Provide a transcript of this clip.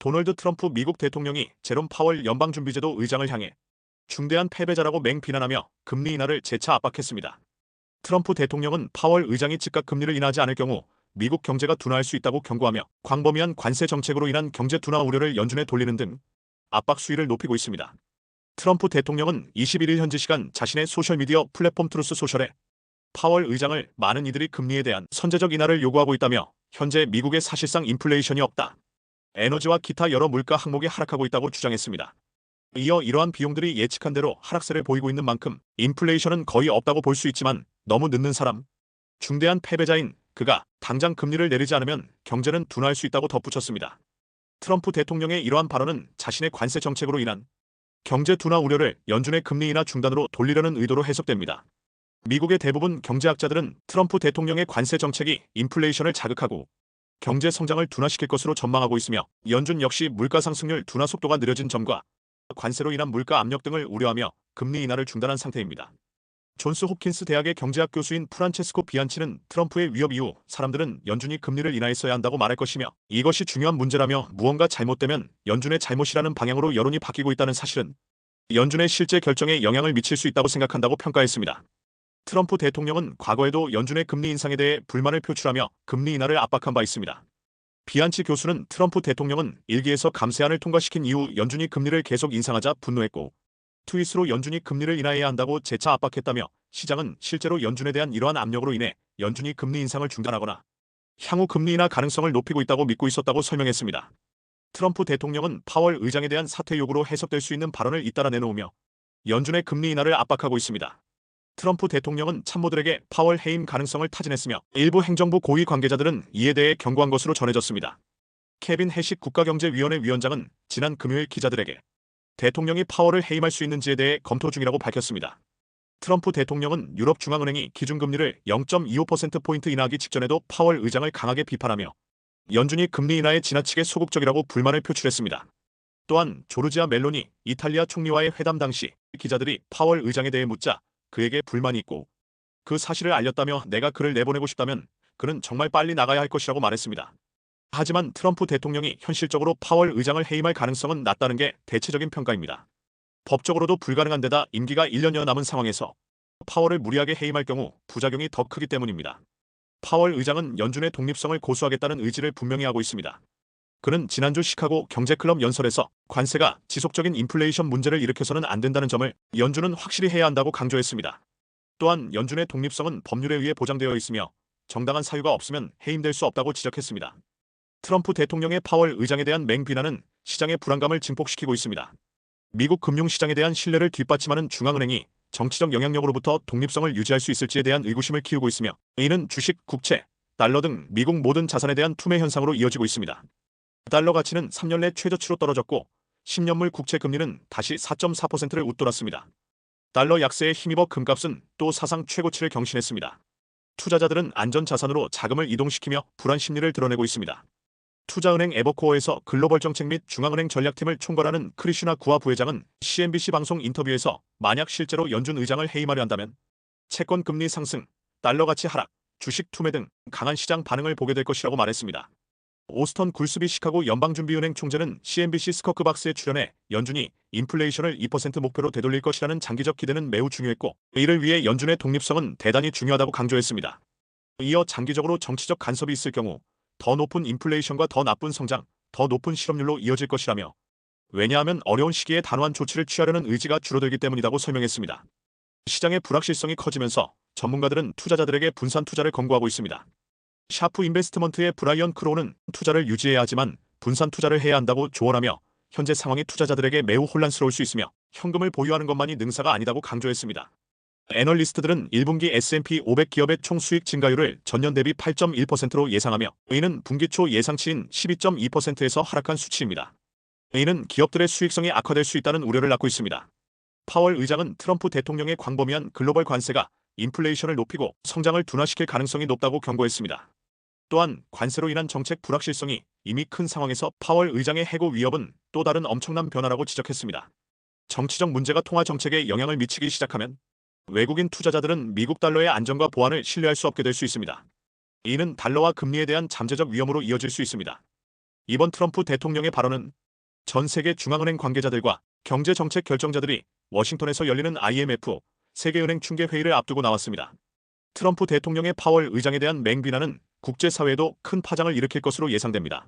도널드 트럼프 미국 대통령이 제롬 파월 연방준비제도 의장을 향해 중대한 패배자라고 맹비난하며 금리 인하를 재차 압박했습니다. 트럼프 대통령은 파월 의장이 즉각 금리를 인하하지 않을 경우 미국 경제가 둔화할 수 있다고 경고하며 광범위한 관세 정책으로 인한 경제 둔화 우려를 연준에 돌리는 등 압박 수위를 높이고 있습니다. 트럼프 대통령은 21일 현지 시간 자신의 소셜미디어 플랫폼 트루스 소셜에 파월 의장을 많은 이들이 금리에 대한 선제적 인하를 요구하고 있다며 현재 미국에 사실상 인플레이션이 없다, 에너지와 기타 여러 물가 항목이 하락하고 있다고 주장했습니다. 이어 이러한 비용들이 예측한 대로 하락세를 보이고 있는 만큼 인플레이션은 거의 없다고 볼 수 있지만 너무 늦는 사람, 중대한 패배자인 그가 당장 금리를 내리지 않으면 경제는 둔화할 수 있다고 덧붙였습니다. 트럼프 대통령의 이러한 발언은 자신의 관세 정책으로 인한 경제 둔화 우려를 연준의 금리 인하 중단으로 돌리려는 의도로 해석됩니다. 미국의 대부분 경제학자들은 트럼프 대통령의 관세 정책이 인플레이션을 자극하고 경제 성장을 둔화시킬 것으로 전망하고 있으며 연준 역시 물가 상승률 둔화 속도가 느려진 점과 관세로 인한 물가 압력 등을 우려하며 금리 인하를 중단한 상태입니다. 존스 홉킨스 대학의 경제학 교수인 프란체스코 비안치는 트럼프의 위협 이후 사람들은 연준이 금리를 인하했어야 한다고 말할 것이며 이것이 중요한 문제라며 무언가 잘못되면 연준의 잘못이라는 방향으로 여론이 바뀌고 있다는 사실은 연준의 실제 결정에 영향을 미칠 수 있다고 생각한다고 평가했습니다. 트럼프 대통령은 과거에도 연준의 금리 인상에 대해 불만을 표출하며 금리 인하를 압박한 바 있습니다. 비안치 교수는 트럼프 대통령은 일기에서 감세안을 통과시킨 이후 연준이 금리를 계속 인상하자 분노했고 트윗으로 연준이 금리를 인하해야 한다고 재차 압박했다며 시장은 실제로 연준에 대한 이러한 압력으로 인해 연준이 금리 인상을 중단하거나 향후 금리 인하 가능성을 높이고 있다고 믿고 있었다고 설명했습니다. 트럼프 대통령은 파월 의장에 대한 사퇴 요구로 해석될 수 있는 발언을 잇따라 내놓으며 연준의 금리 인하를 압박하고 있습니다. 트럼프 대통령은 참모들에게 파월 해임 가능성을 타진했으며 일부 행정부 고위 관계자들은 이에 대해 경고한 것으로 전해졌습니다. 케빈 해식 국가경제위원회 위원장은 지난 금요일 기자들에게 대통령이 파월을 해임할 수 있는지에 대해 검토 중이라고 밝혔습니다. 트럼프 대통령은 유럽중앙은행이 기준금리를 0.25%포인트 인하하기 직전에도 파월 의장을 강하게 비판하며 연준이 금리 인하에 지나치게 소극적이라고 불만을 표출했습니다. 또한 조르지아 멜로니 이탈리아 총리와의 회담 당시 기자들이 파월 의장에 대해 묻자 그에게 불만이 있고 그 사실을 알렸다며 내가 그를 내보내고 싶다면 그는 정말 빨리 나가야 할 것이라고 말했습니다. 하지만 트럼프 대통령이 현실적으로 파월 의장을 해임할 가능성은 낮다는 게 대체적인 평가입니다. 법적으로도 불가능한 데다 임기가 1년여 남은 상황에서 파월을 무리하게 해임할 경우 부작용이 더 크기 때문입니다. 파월 의장은 연준의 독립성을 고수하겠다는 의지를 분명히 하고 있습니다. 그는 지난주 시카고 경제클럽 연설에서 관세가 지속적인 인플레이션 문제를 일으켜서는 안 된다는 점을 연준은 확실히 해야 한다고 강조했습니다. 또한 연준의 독립성은 법률에 의해 보장되어 있으며 정당한 사유가 없으면 해임될 수 없다고 지적했습니다. 트럼프 대통령의 파월 의장에 대한 맹비난은 시장의 불안감을 증폭시키고 있습니다. 미국 금융시장에 대한 신뢰를 뒷받침하는 중앙은행이 정치적 영향력으로부터 독립성을 유지할 수 있을지에 대한 의구심을 키우고 있으며 이는 주식, 국채, 달러 등 미국 모든 자산에 대한 투매 현상으로 이어지고 있습니다. 달러 가치는 3년 내 최저치로 떨어졌고 10년물 국채 금리는 다시 4.4%를 웃돌았습니다. 달러 약세에 힘입어 금값은 또 사상 최고치를 경신했습니다. 투자자들은 안전자산으로 자금을 이동시키며 불안 심리를 드러내고 있습니다. 투자은행 에버코어에서 글로벌 정책 및 중앙은행 전략팀을 총괄하는 크리슈나 구아 부회장은 CNBC 방송 인터뷰에서 만약 실제로 연준 의장을 해임하려 한다면 채권 금리 상승, 달러 가치 하락, 주식 투매 등 강한 시장 반응을 보게 될 것이라고 말했습니다. 오스턴 굴스비 시카고 연방준비은행 총재는 CNBC 스커크박스에 출연해 연준이 인플레이션을 2% 목표로 되돌릴 것이라는 장기적 기대는 매우 중요했고 이를 위해 연준의 독립성은 대단히 중요하다고 강조했습니다. 이어 장기적으로 정치적 간섭이 있을 경우 더 높은 인플레이션과 더 나쁜 성장, 더 높은 실업률로 이어질 것이라며 왜냐하면 어려운 시기에 단호한 조치를 취하려는 의지가 줄어들기 때문이라고 설명했습니다. 시장의 불확실성이 커지면서 전문가들은 투자자들에게 분산 투자를 권고하고 있습니다. 샤프 인베스트먼트의 브라이언 크로우는 투자를 유지해야 하지만 분산 투자를 해야 한다고 조언하며 현재 상황이 투자자들에게 매우 혼란스러울 수 있으며 현금을 보유하는 것만이 능사가 아니다고 강조했습니다. 애널리스트들은 1분기 S&P 500 기업의 총 수익 증가율을 전년 대비 8.1%로 예상하며 이는 분기 초 예상치인 12.2%에서 하락한 수치입니다. 이는 기업들의 수익성이 악화될 수 있다는 우려를 낳고 있습니다. 파월 의장은 트럼프 대통령의 광범위한 글로벌 관세가 인플레이션을 높이고 성장을 둔화시킬 가능성이 높다고 경고했습니다. 또한 관세로 인한 정책 불확실성이 이미 큰 상황에서 파월 의장의 해고 위협은 또 다른 엄청난 변화라고 지적했습니다. 정치적 문제가 통화 정책에 영향을 미치기 시작하면 외국인 투자자들은 미국 달러의 안정과 보안을 신뢰할 수 없게 될 수 있습니다. 이는 달러와 금리에 대한 잠재적 위험으로 이어질 수 있습니다. 이번 트럼프 대통령의 발언은 전 세계 중앙은행 관계자들과 경제정책 결정자들이 워싱턴에서 열리는 IMF 세계은행 총재 회의를 앞두고 나왔습니다. 트럼프 대통령의 파월 의장에 대한 맹비난은 국제사회에도 큰 파장을 일으킬 것으로 예상됩니다.